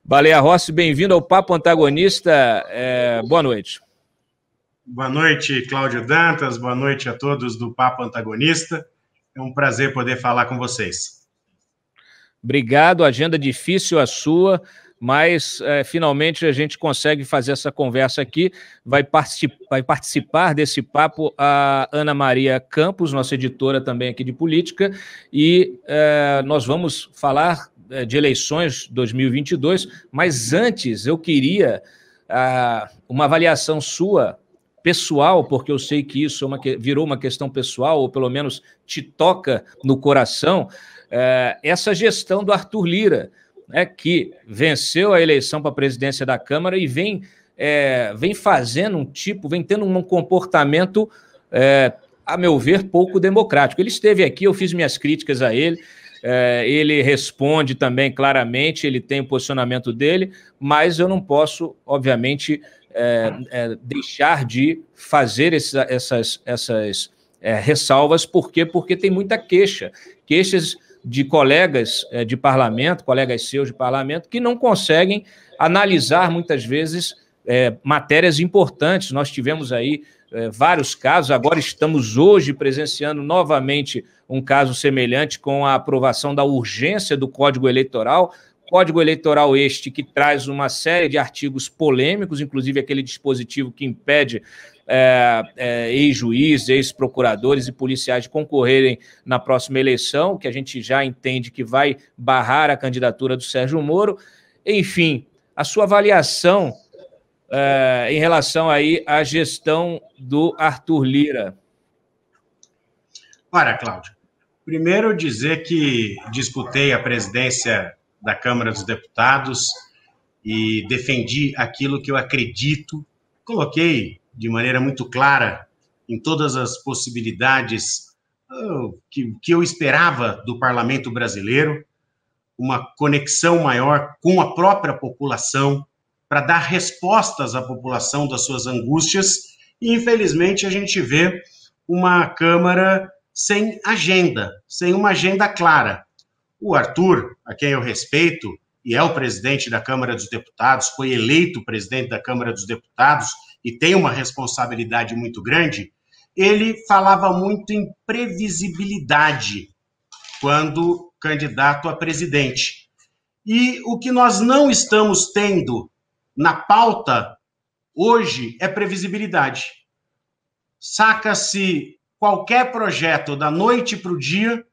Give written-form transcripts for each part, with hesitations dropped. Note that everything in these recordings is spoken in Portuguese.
Baleia Rossi, bem-vindo ao Papo Antagonista. Boa noite. Boa noite, Cláudio Dantas. Boa noite a todos do Papo Antagonista. É um prazer poder falar com vocês. Obrigado, agenda difícil a sua, mas finalmente a gente consegue fazer essa conversa aqui. Vai participar desse papo a Ana Maria Campos, nossa editora também aqui de política, e nós vamos falar de eleições 2022, mas antes eu queria uma avaliação sua, pessoal, porque eu sei que isso virou uma questão pessoal, ou pelo menos te toca no coração, essa gestão do Arthur Lira, né, que venceu a eleição para a presidência da Câmara e vem fazendo vem tendo um comportamento, a meu ver, pouco democrático. Ele esteve aqui, eu fiz minhas críticas a ele, ele responde também claramente, ele tem o posicionamento dele, mas eu não posso, obviamente, deixar de fazer essas ressalvas. Por quê? Porque tem muita queixas de colegas de parlamento, colegas seus de parlamento, que não conseguem analisar, muitas vezes, matérias importantes. Nós tivemos aí vários casos, agora estamos hoje presenciando novamente um caso semelhante com a aprovação da urgência do Código Eleitoral, Código Eleitoral este que traz uma série de artigos polêmicos, inclusive aquele dispositivo que impede ex-juízes, ex-procuradores e policiais de concorrerem na próxima eleição, que a gente já entende que vai barrar a candidatura do Sérgio Moro. Enfim, a sua avaliação em relação aí à gestão do Arthur Lira. Ora, Cláudio, primeiro dizer que disputei a presidência da Câmara dos Deputados e defendi aquilo que eu acredito, coloquei de maneira muito clara em todas as possibilidades que eu esperava do parlamento brasileiro, uma conexão maior com a própria população, para dar respostas à população das suas angústias, e infelizmente a gente vê uma Câmara sem agenda, sem uma agenda clara. O Arthur, a quem eu respeito, e é o presidente da Câmara dos Deputados, foi eleito presidente da Câmara dos Deputados e tem uma responsabilidade muito grande, ele falava muito em previsibilidade quando candidato a presidente. E o que nós não estamos tendo na pauta hoje é previsibilidade. Saca-se qualquer projeto da noite para o dia,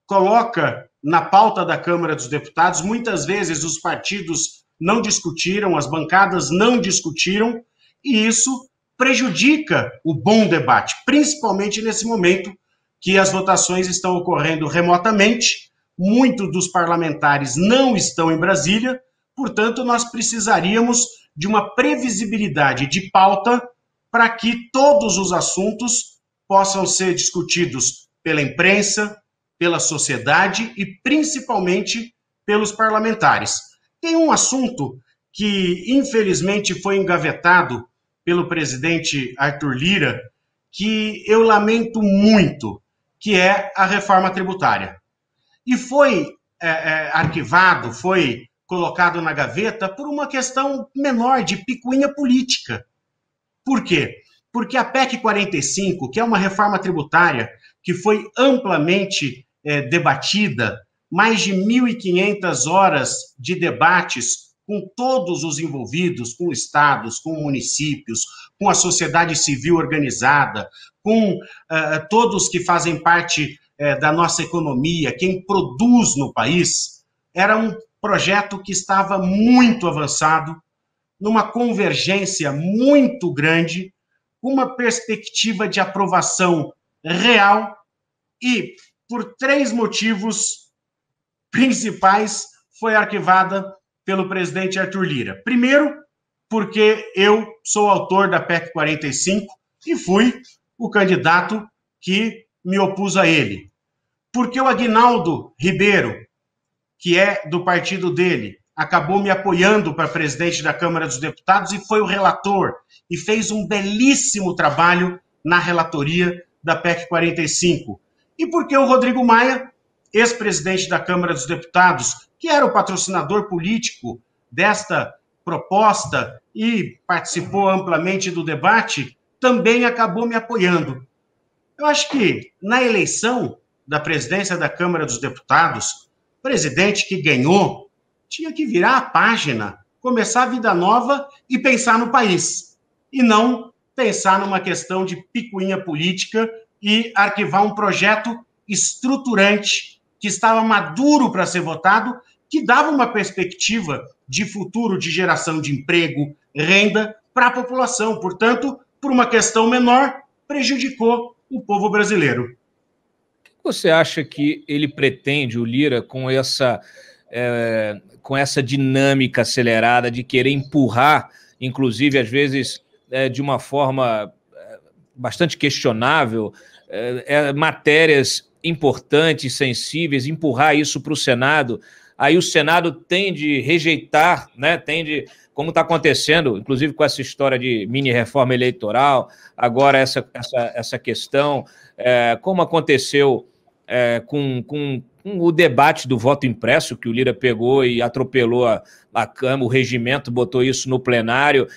coloca na pauta da Câmara dos Deputados, muitas vezes os partidos não discutiram, as bancadas não discutiram, e isso prejudica o bom debate, principalmente nesse momento que as votações estão ocorrendo remotamente, muitos dos parlamentares não estão em Brasília, portanto, nós precisaríamos de uma previsibilidade de pauta para que todos os assuntos possam ser discutidos pela imprensa, pela sociedade e principalmente pelos parlamentares. Tem um assunto que, infelizmente, foi engavetado pelo presidente Arthur Lira, que eu lamento muito, que é a reforma tributária. E foi arquivado, foi colocado na gaveta por uma questão menor de picuinha política. Por quê? Porque a PEC 45, que é uma reforma tributária que foi amplamente debatida, mais de 1.500 horas de debates com todos os envolvidos, com estados, com municípios, com a sociedade civil organizada, com todos que fazem parte da nossa economia, quem produz no país, era um projeto que estava muito avançado, numa convergência muito grande, uma perspectiva de aprovação real e, por 3 motivos principais, foi arquivada pelo presidente Arthur Lira. Primeiro, porque eu sou autor da PEC 45 e fui o candidato que me opus a ele. Porque o Aguinaldo Ribeiro, que é do partido dele, acabou me apoiando para presidente da Câmara dos Deputados e foi o relator e fez um belíssimo trabalho na relatoria da PEC 45. E porque o Rodrigo Maia, ex-presidente da Câmara dos Deputados, que era o patrocinador político desta proposta e participou amplamente do debate, também acabou me apoiando. Eu acho que na eleição da presidência da Câmara dos Deputados, o presidente que ganhou tinha que virar a página, começar a vida nova e pensar no país, e não pensar numa questão de picuinha política e arquivar um projeto estruturante que estava maduro para ser votado, que dava uma perspectiva de futuro de geração de emprego, renda para a população. Portanto, por uma questão menor, prejudicou o povo brasileiro. O que você acha que ele pretende, o Lira, com essa dinâmica acelerada de querer empurrar, inclusive, às vezes, de uma forma bastante questionável, matérias importantes, sensíveis, empurrar isso para o Senado? Aí o Senado tende a rejeitar, né? Como está acontecendo, inclusive com essa história de mini-reforma eleitoral, agora essa questão, como aconteceu com o debate do voto impresso, que o Lira pegou e atropelou a Câmara, o regimento botou isso no plenário,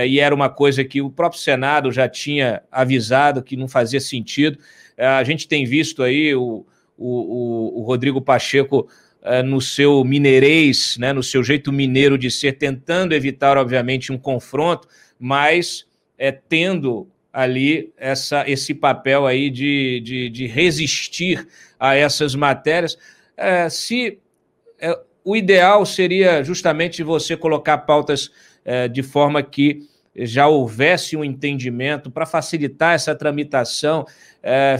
e era uma coisa que o próprio Senado já tinha avisado que não fazia sentido. A gente tem visto aí o Rodrigo Pacheco no seu mineirês, né, no seu jeito mineiro de ser, tentando evitar, obviamente, um confronto, mas tendo ali esse papel aí de resistir a essas matérias. O ideal seria justamente você colocar pautas de forma que já houvesse um entendimento para facilitar essa tramitação.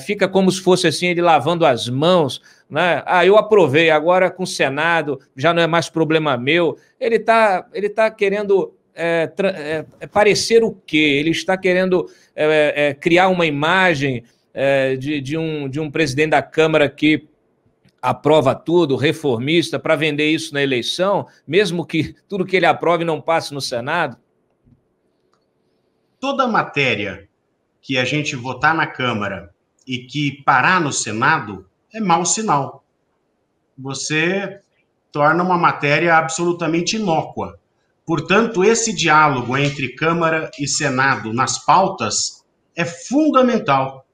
Fica como se fosse assim, ele lavando as mãos, né? Eu aprovei, agora com o Senado já não é mais problema meu. Ele tá querendo parecer o quê? Ele está querendo criar uma imagem de um presidente da Câmara que aprova tudo, reformista, para vender isso na eleição, mesmo que tudo que ele aprove não passe no Senado? Toda matéria que a gente votar na Câmara e que parar no Senado é mau sinal. Você torna uma matéria absolutamente inócua. Portanto, esse diálogo entre Câmara e Senado nas pautas é fundamental.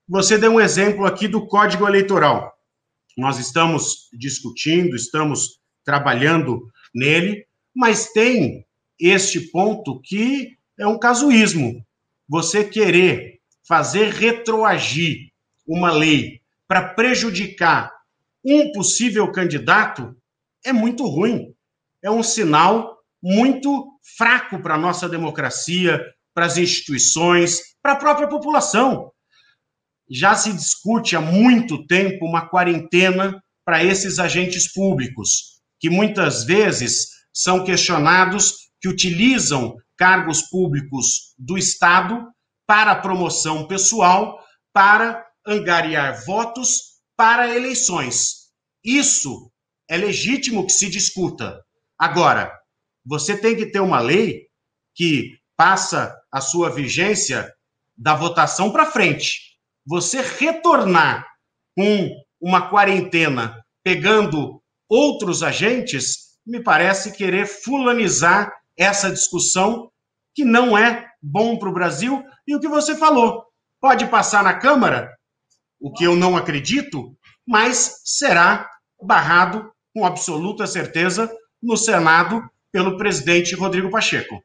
Você deu um exemplo aqui do Código Eleitoral. Nós estamos discutindo, estamos trabalhando nele, mas tem este ponto que é um casuísmo. Você querer fazer retroagir uma lei para prejudicar um possível candidato é muito ruim. É um sinal muito fraco para a nossa democracia, para as instituições, para a própria população. Já se discute há muito tempo uma quarentena para esses agentes públicos, que muitas vezes são questionados, que utilizam cargos públicos do Estado para promoção pessoal, para angariar votos para eleições. Isso é legítimo que se discuta. Agora, você tem que ter uma lei que passa a sua vigência da votação para frente. Você retornar com uma quarentena pegando outros agentes, me parece querer fulanizar essa discussão, que não é bom para o Brasil. E o que você falou, pode passar na Câmara, o que eu não acredito, mas será barrado com absoluta certeza no Senado pelo presidente Rodrigo Pacheco.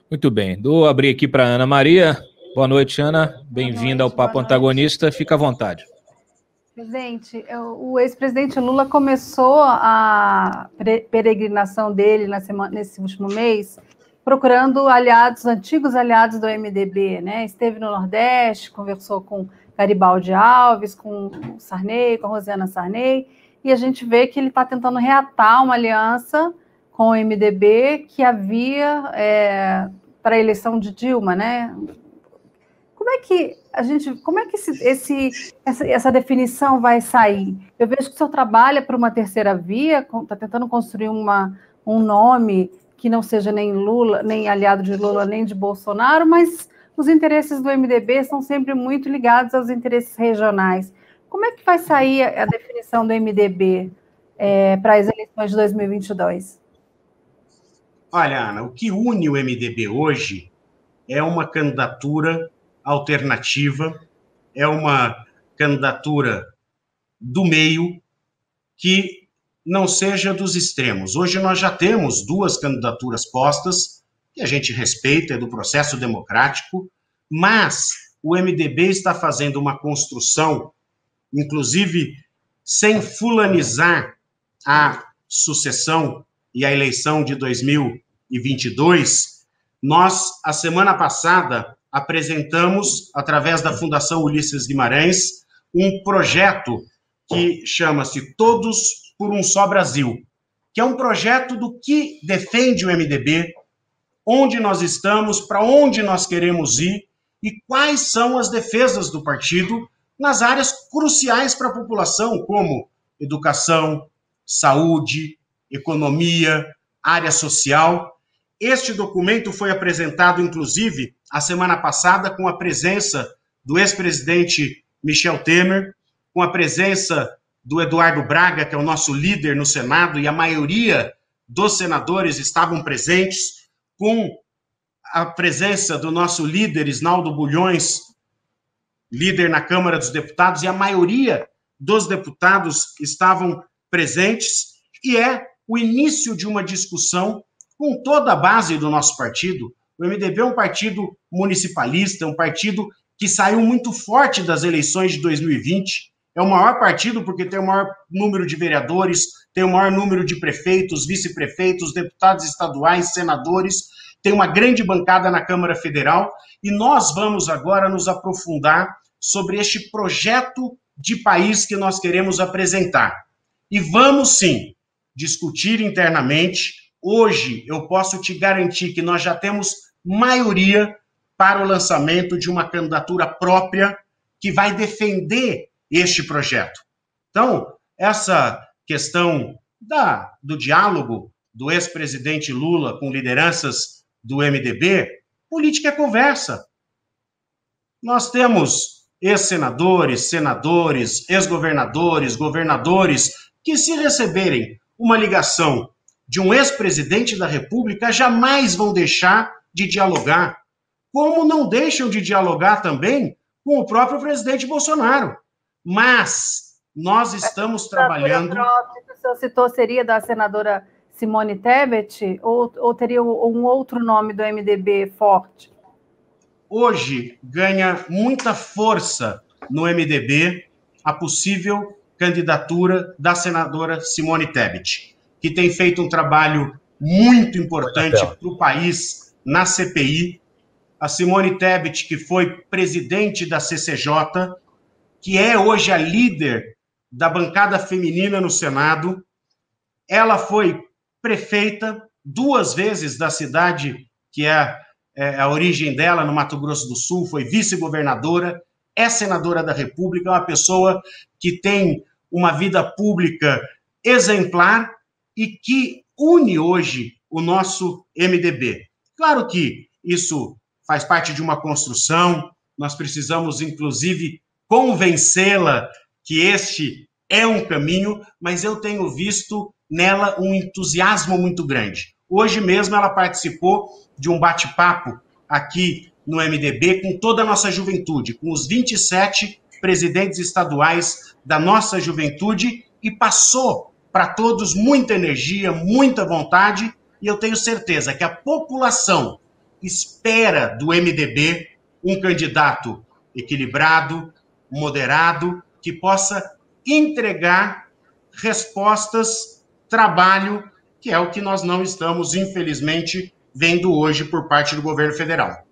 Muito bem, vou abrir aqui para a Ana Maria. Boa noite, Ana. Bem-vinda ao Papo Antagonista. Fica à vontade. Presidente, o ex-presidente Lula começou a peregrinação dele nesse último mês procurando antigos aliados do MDB, né? Esteve no Nordeste, conversou com Garibaldi Alves, com o Sarney, com a Rosiana Sarney, e a gente vê que ele está tentando reatar uma aliança com o MDB que havia para a eleição de Dilma, né? Como é que essa definição vai sair? Eu vejo que o senhor trabalha para uma terceira via, está tentando construir um nome que não seja nem Lula, nem aliado de Lula, nem de Bolsonaro, mas os interesses do MDB são sempre muito ligados aos interesses regionais. Como é que vai sair a definição do MDB para as eleições de 2022? Olha, Ana, o que une o MDB hoje é uma candidatura alternativa, é uma candidatura do meio que não seja dos extremos. Hoje nós já temos 2 candidaturas postas, que a gente respeita, é do processo democrático, mas o MDB está fazendo uma construção, inclusive sem fulanizar a sucessão e a eleição de 2022, nós, a semana passada, apresentamos, através da Fundação Ulisses Guimarães, um projeto que chama-se Todos por um Só Brasil, que é um projeto do que defende o MDB, onde nós estamos, para onde nós queremos ir e quais são as defesas do partido nas áreas cruciais para a população, como educação, saúde, economia, área social. Este documento foi apresentado, inclusive, a semana passada, com a presença do ex-presidente Michel Temer, com a presença do Eduardo Braga, que é o nosso líder no Senado, e a maioria dos senadores estavam presentes, com a presença do nosso líder, Isnaldo Bulhões, líder na Câmara dos Deputados, e a maioria dos deputados estavam presentes, e é o início de uma discussão com toda a base do nosso partido. O MDB é um partido municipalista, é um partido que saiu muito forte das eleições de 2020, é o maior partido porque tem o maior número de vereadores, tem o maior número de prefeitos, vice-prefeitos, deputados estaduais, senadores, tem uma grande bancada na Câmara Federal, e nós vamos agora nos aprofundar sobre este projeto de país que nós queremos apresentar. E vamos, sim, discutir internamente. Hoje, eu posso te garantir que nós já temos maioria para o lançamento de uma candidatura própria que vai defender este projeto. Então, essa questão do diálogo do ex-presidente Lula com lideranças do MDB, política é conversa. Nós temos ex-senadores, senadores, ex-governadores, governadores, que se receberem uma ligação de um ex-presidente da República, jamais vão deixar de dialogar. Como não deixam de dialogar também com o próprio presidente Bolsonaro. Mas nós estamos trabalhando... Que o senhor citou seria da senadora Simone Tebet ou teria um outro nome do MDB forte? Hoje ganha muita força no MDB a possível candidatura da senadora Simone Tebet, que tem feito um trabalho muito importante para o país na CPI. A Simone Tebet, que foi presidente da CCJ, que é hoje a líder da bancada feminina no Senado, ela foi prefeita 2 vezes da cidade que é a origem dela, no Mato Grosso do Sul, foi vice-governadora, é senadora da República, é uma pessoa que tem uma vida pública exemplar e que une hoje o nosso MDB. Claro que isso faz parte de uma construção, nós precisamos, inclusive, convencê-la que este é um caminho, mas eu tenho visto nela um entusiasmo muito grande. Hoje mesmo ela participou de um bate-papo aqui no MDB com toda a nossa juventude, com os 27 presidentes estaduais da nossa juventude, e passou para todos muita energia, muita vontade, e eu tenho certeza que a população espera do MDB um candidato equilibrado, moderado, que possa entregar respostas, trabalho, que é o que nós não estamos, infelizmente, vendo hoje por parte do governo federal.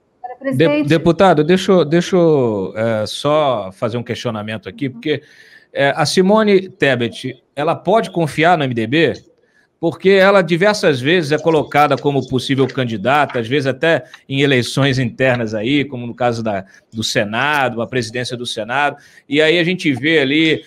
Deputado, deixa eu só fazer um questionamento aqui, porque a Simone Tebet, ela pode confiar no MDB? Porque ela diversas vezes é colocada como possível candidata, às vezes até em eleições internas aí, como no caso do Senado, a presidência do Senado, e aí a gente vê ali,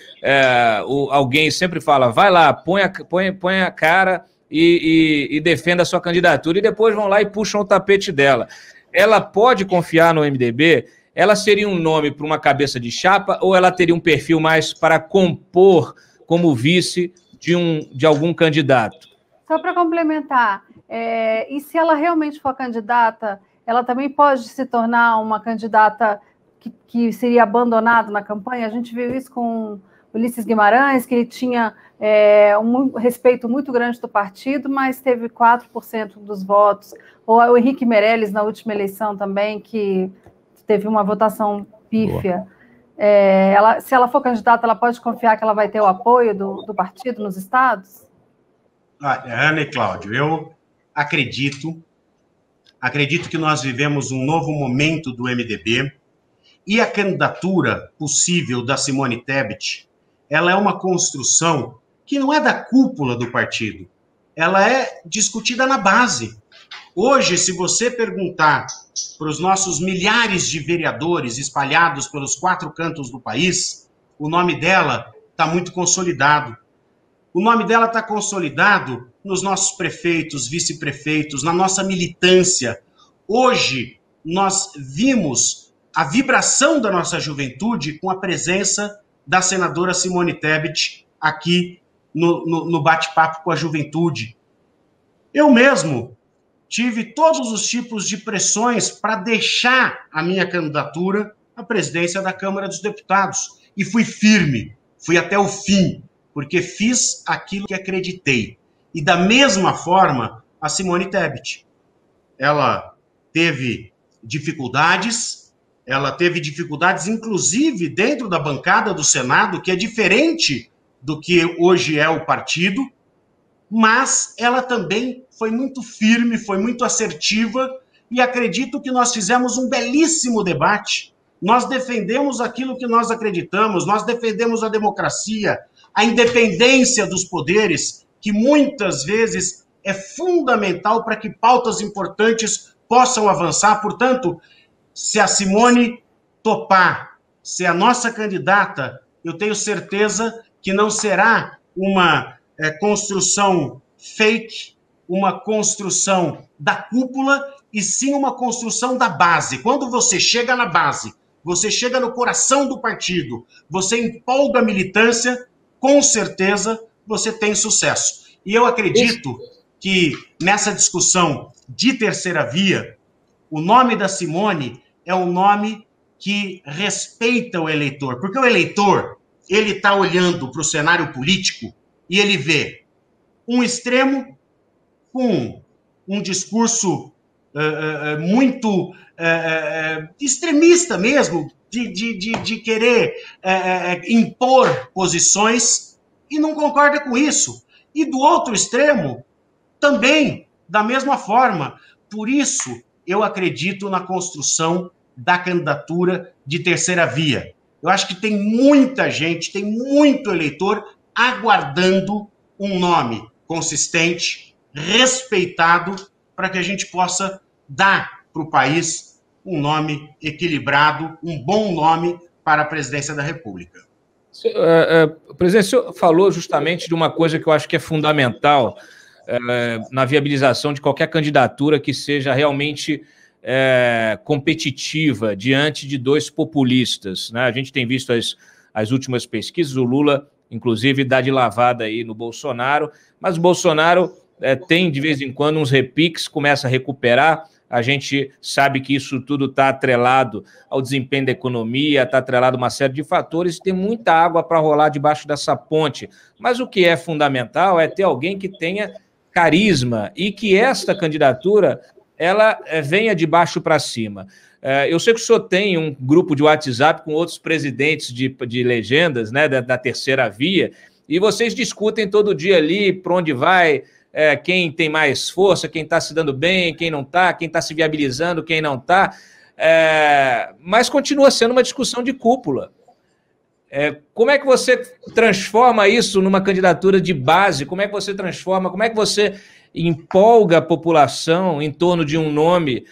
alguém sempre fala, vai lá, põe a cara e defenda a sua candidatura, e depois vão lá e puxam o tapete dela. Ela pode confiar no MDB? Ela seria um nome para uma cabeça de chapa, ou ela teria um perfil mais para compor como vice de algum candidato? Só para complementar, E se ela realmente for candidata, ela também pode se tornar uma candidata que seria abandonada na campanha? A gente viu isso com Ulisses Guimarães, que ele tinha um respeito muito grande do partido, mas teve 4% dos votos. Ou o Henrique Meirelles, na última eleição também, que teve uma votação pífia. Se ela for candidata, ela pode confiar que ela vai ter o apoio do partido nos estados? Ana e Cláudio, eu acredito que nós vivemos um novo momento do MDB e a candidatura possível da Simone Tebet, ela é uma construção que não é da cúpula do partido, ela é discutida na base. Hoje, se você perguntar para os nossos milhares de vereadores espalhados pelos 4 cantos do país, o nome dela está muito consolidado. O nome dela está consolidado nos nossos prefeitos, vice-prefeitos, na nossa militância. Hoje, nós vimos a vibração da nossa juventude com a presença da senadora Simone Tebet aqui no bate-papo com a juventude. Eu mesmo tive todos os tipos de pressões para deixar a minha candidatura à presidência da Câmara dos Deputados. E fui firme, fui até o fim, porque fiz aquilo que acreditei. E da mesma forma, a Simone Tebet. Ela teve dificuldades, inclusive dentro da bancada do Senado, que é diferente do que hoje é o partido, mas ela também foi muito firme, foi muito assertiva, e acredito que nós fizemos um belíssimo debate. Nós defendemos aquilo que nós acreditamos, nós defendemos a democracia, a independência dos poderes, que muitas vezes é fundamental para que pautas importantes possam avançar. Portanto, se a Simone topar ser a nossa candidata, eu tenho certeza que não será uma construção fake, uma construção da cúpula, e sim uma construção da base. Quando você chega na base, você chega no coração do partido, você empolga a militância, com certeza você tem sucesso. E eu acredito que nessa discussão de terceira via, o nome da Simone é um nome que respeita o eleitor, porque o eleitor, ele está olhando para o cenário político e ele vê um extremo com um discurso muito extremista mesmo, de querer impor posições, e não concorda com isso. E do outro extremo, também, da mesma forma. Por isso, eu acredito na construção da candidatura de terceira via. Eu acho que tem muita gente, tem muito eleitor aguardando um nome consistente, respeitado, para que a gente possa dar para o país um nome equilibrado, um bom nome para a presidência da República. Presidente, o senhor falou justamente de uma coisa que eu acho que é fundamental na viabilização de qualquer candidatura que seja realmente competitiva diante de dois populistas, né? A gente tem visto as últimas pesquisas, o Lula, inclusive, dá de lavada aí no Bolsonaro, mas o Bolsonaro tem, de vez em quando, uns repiques, começa a recuperar. A gente sabe que isso tudo está atrelado ao desempenho da economia, está atrelado a uma série de fatores, e tem muita água para rolar debaixo dessa ponte. Mas o que é fundamental é ter alguém que tenha carisma e que esta candidatura ela venha de baixo para cima. Eu sei que o senhor tem um grupo de WhatsApp com outros presidentes de legendas, né, da terceira via, e vocês discutem todo dia ali para onde vai, quem tem mais força, quem está se dando bem, quem não está, quem está se viabilizando, quem não está, mas continua sendo uma discussão de cúpula. Como é que você transforma isso numa candidatura de base? Como é que você transforma, como é que você empolga a população em torno de um nome?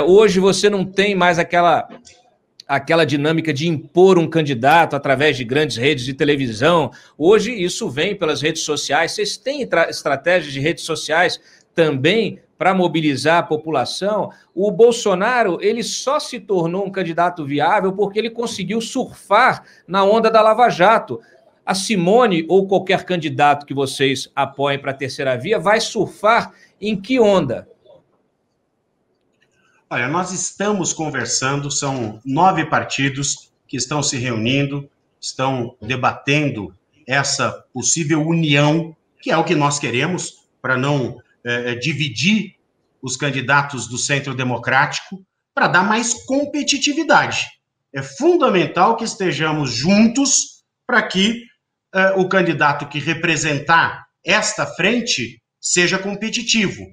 Hoje você não tem mais aquela dinâmica de impor um candidato através de grandes redes de televisão. Hoje isso vem pelas redes sociais. Vocês têm estratégias de redes sociais também para mobilizar a população? O Bolsonaro, ele só se tornou um candidato viável porque ele conseguiu surfar na onda da Lava Jato. a Simone ou qualquer candidato que vocês apoiem para a terceira via vai surfar em que onda? Olha, nós estamos conversando, são 9 partidos que estão se reunindo, estão debatendo essa possível união, que é o que nós queremos, para não dividir os candidatos do Centro Democrático, para dar mais competitividade. É fundamental que estejamos juntos para que o candidato que representar esta frente seja competitivo.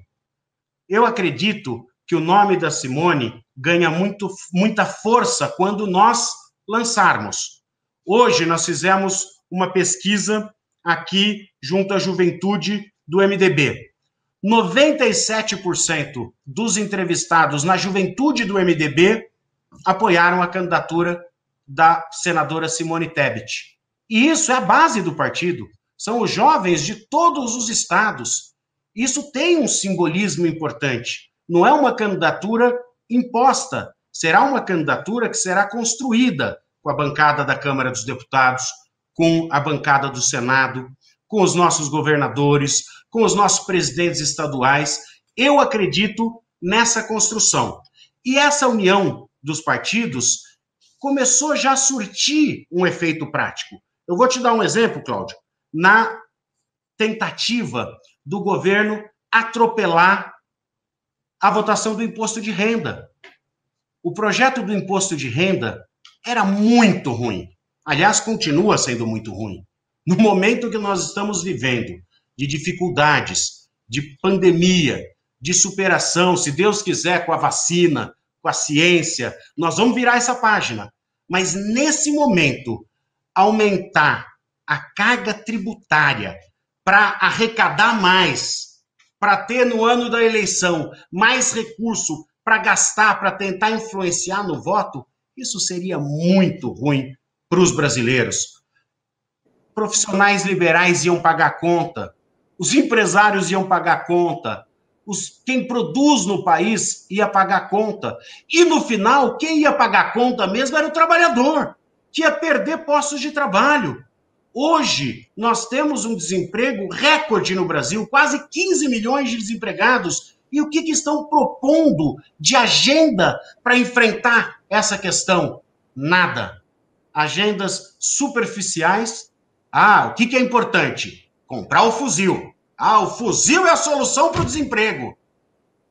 Eu acredito que o nome da Simone ganha muita força quando nós lançarmos. Hoje nós fizemos uma pesquisa aqui junto à juventude do MDB. 97% dos entrevistados na juventude do MDB apoiaram a candidatura da senadora Simone Tebet. E isso é a base do partido. São os jovens de todos os estados. Isso tem um simbolismo importante. Não é uma candidatura imposta. Será uma candidatura que será construída com a bancada da Câmara dos Deputados, com a bancada do Senado, com os nossos governadores, com os nossos presidentes estaduais. Eu acredito nessa construção. E essa união dos partidos começou já a surtir um efeito prático. Eu vou te dar um exemplo, Cláudio. Na tentativa do governo atropelar a votação do imposto de renda. O projeto do imposto de renda era muito ruim. Aliás, continua sendo muito ruim. No momento que nós estamos vivendo de dificuldades, de pandemia, de superação, se Deus quiser, com a vacina, com a ciência, nós vamos virar essa página. Mas nesse momento, aumentar a carga tributária para arrecadar mais, para ter no ano da eleição mais recurso para gastar, para tentar influenciar no voto, isso seria muito ruim para os brasileiros. Profissionais liberais iam pagar conta, os empresários iam pagar conta, quem produz no país ia pagar conta. E no final, quem ia pagar conta mesmo era o trabalhador, que ia perder postos de trabalho. Hoje, nós temos um desemprego recorde no Brasil, quase 15 milhões de desempregados. E o que estão propondo de agenda para enfrentar essa questão? Nada. Agendas superficiais. O que é importante? Comprar o fuzil. O fuzil é a solução para o desemprego.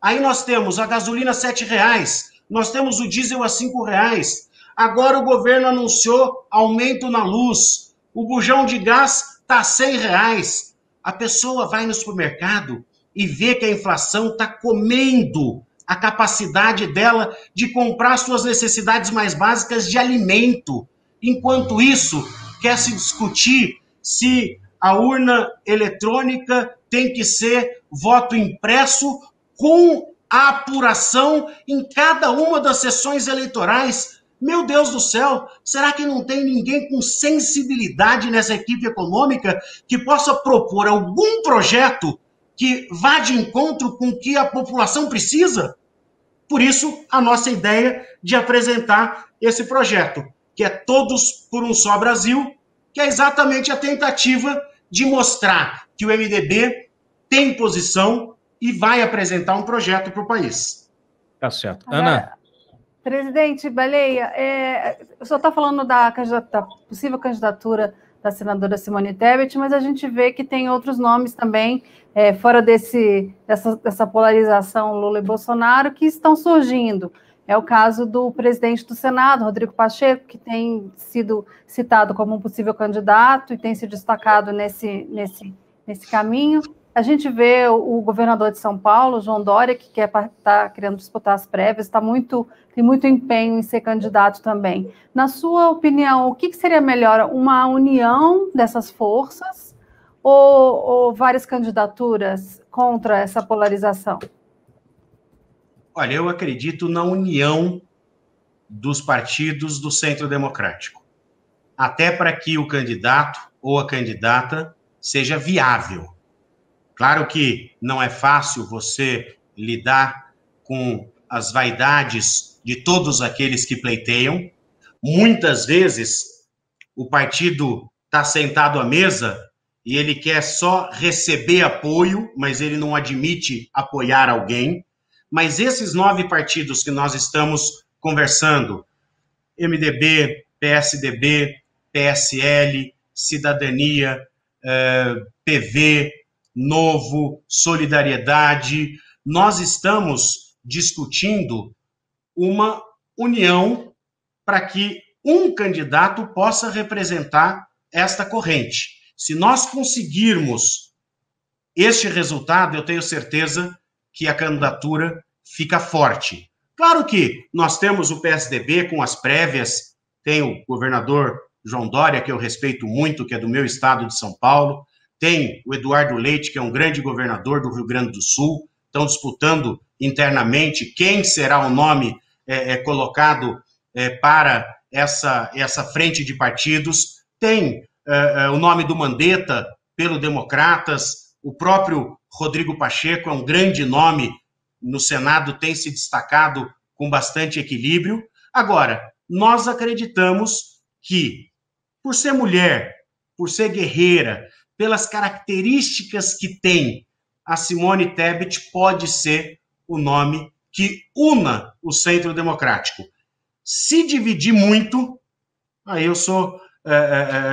Aí nós temos a gasolina R$ 7,00, nós temos o diesel a R$ 5,00. Agora o governo anunciou aumento na luz. O bujão de gás está a R$ 100. A pessoa vai no supermercado e vê que a inflação está comendo a capacidade dela de comprar suas necessidades mais básicas de alimento. Enquanto isso, quer se discutir se a urna eletrônica tem que ser voto impresso com a apuração em cada uma das sessões eleitorais. Meu Deus do céu, será que não tem ninguém com sensibilidade nessa equipe econômica que possa propor algum projeto que vá de encontro com o que a população precisa? Por isso, a nossa ideia de apresentar esse projeto, que é Todos por um Só Brasil, que é exatamente a tentativa de mostrar que o MDB tem posição e vai apresentar um projeto para o país. Tá certo. Ana? Presidente Baleia, o senhor está falando da possível candidatura da senadora Simone Tebet, mas a gente vê que tem outros nomes também, fora dessa polarização Lula e Bolsonaro, que estão surgindo. É o caso do presidente do Senado, Rodrigo Pacheco, que tem sido citado como um possível candidato e tem se destacado nesse caminho. A gente vê o governador de São Paulo, João Dória, que está querendo disputar as prévias, tem muito empenho em ser candidato também. Na sua opinião, o que seria melhor? Uma união dessas forças ou várias candidaturas contra essa polarização? Olha, eu acredito na união dos partidos do Centro Democrático, até para que o candidato ou a candidata seja viável. Claro que não é fácil você lidar com as vaidades de todos aqueles que pleiteiam. Muitas vezes, o partido está sentado à mesa e ele quer só receber apoio, mas ele não admite apoiar alguém. Mas esses 9 partidos que nós estamos conversando, MDB, PSDB, PSL, Cidadania, PV, Novo, Solidariedade, nós estamos discutindo uma união para que um candidato possa representar esta corrente. Se nós conseguirmos este resultado, eu tenho certeza que a candidatura fica forte. Claro que nós temos o PSDB com as prévias, tem o governador João Dória, que eu respeito muito, que é do meu estado de São Paulo, tem o Eduardo Leite, que é um grande governador do Rio Grande do Sul, estão disputando internamente quem será o nome colocado para essa frente de partidos. Tem o nome do Mandetta pelo Democratas, o próprio Rodrigo Pacheco é um grande nome no Senado, tem se destacado com bastante equilíbrio. Agora, nós acreditamos que, por ser mulher, por ser guerreira, pelas características que tem, a Simone Tebet pode ser o nome que una o Centro Democrático. Se dividir muito, aí eu sou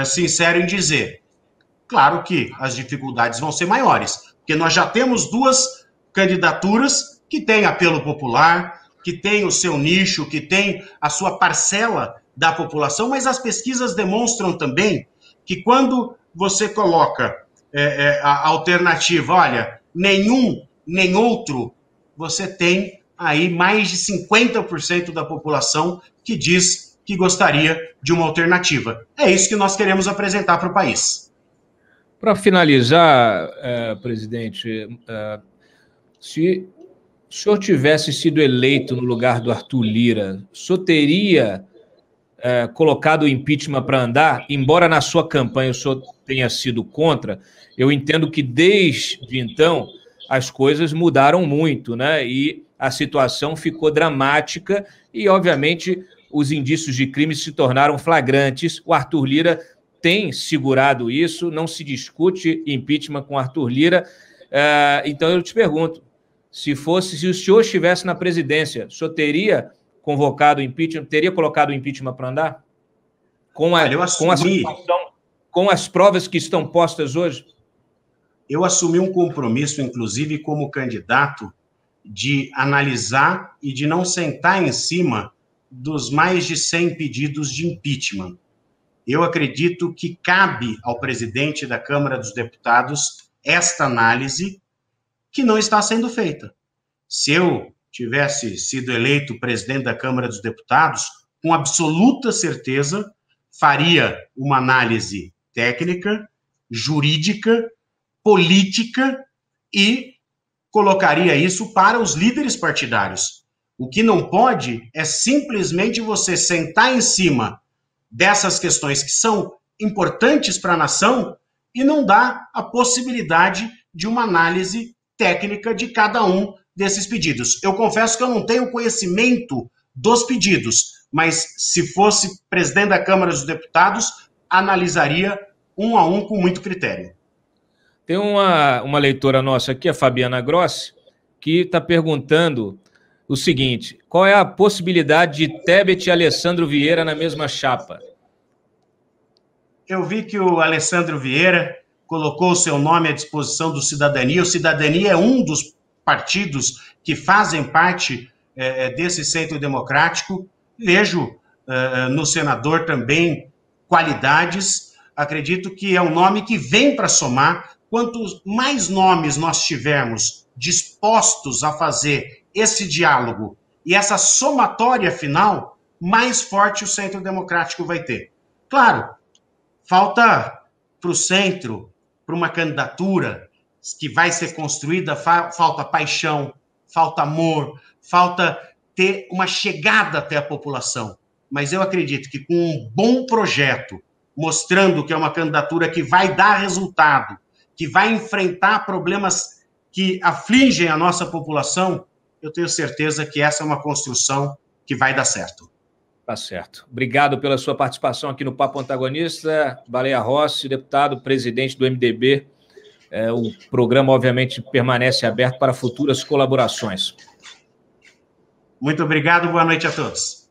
sincero em dizer, claro que as dificuldades vão ser maiores, porque nós já temos 2 candidaturas que têm apelo popular, que têm o seu nicho, que têm a sua parcela da população, mas as pesquisas demonstram também que quando você coloca a alternativa, olha, nenhum, nem outro, você tem aí mais de 50% da população que diz que gostaria de uma alternativa. É isso que nós queremos apresentar para o país. Para finalizar, presidente, se o senhor tivesse sido eleito no lugar do Arthur Lira, o senhor teria colocado o impeachment para andar? Embora na sua campanha o senhor tenha sido contra, eu entendo que desde então as coisas mudaram muito, né? E a situação ficou dramática e, obviamente, os indícios de crime se tornaram flagrantes. O Arthur Lira tem segurado isso, não se discute impeachment com Arthur Lira. Então eu te pergunto, se o senhor estivesse na presidência, o senhor teria convocado o impeachment, teria colocado o impeachment para andar? Com a situação, com as provas que estão postas hoje? Eu assumi um compromisso, inclusive, como candidato, de analisar e de não sentar em cima dos mais de 100 pedidos de impeachment. Eu acredito que cabe ao presidente da Câmara dos Deputados esta análise que não está sendo feita. Se eu tivesse sido eleito presidente da Câmara dos Deputados, com absoluta certeza, faria uma análise técnica, jurídica, política e colocaria isso para os líderes partidários. O que não pode é simplesmente você sentar em cima dessas questões que são importantes para a nação e não dar a possibilidade de uma análise técnica de cada um desses pedidos. Eu confesso que eu não tenho conhecimento dos pedidos, mas se fosse presidente da Câmara dos Deputados, analisaria um a um com muito critério. Tem uma leitora nossa aqui, a Fabiana Grossi, que está perguntando o seguinte: qual é a possibilidade de Tebet e Alessandro Vieira na mesma chapa? Eu vi que o Alessandro Vieira colocou o seu nome à disposição do Cidadania. O Cidadania é um dos partidos que fazem parte desse centro democrático. Vejo no senador também qualidades. Acredito que é um nome que vem para somar. Quanto mais nomes nós tivermos dispostos a fazer esse diálogo e essa somatória final, mais forte o centro democrático vai ter. Claro, falta para o centro, para uma candidatura que vai ser construída, falta paixão, falta amor, falta ter uma chegada até a população. Mas eu acredito que com um bom projeto, mostrando que é uma candidatura que vai dar resultado, que vai enfrentar problemas que afligem a nossa população, eu tenho certeza que essa é uma construção que vai dar certo. Tá certo. Obrigado pela sua participação aqui no Papo Antagonista. Baleia Rossi, deputado, presidente do MDB. O programa, obviamente, permanece aberto para futuras colaborações. Muito obrigado, boa noite a todos.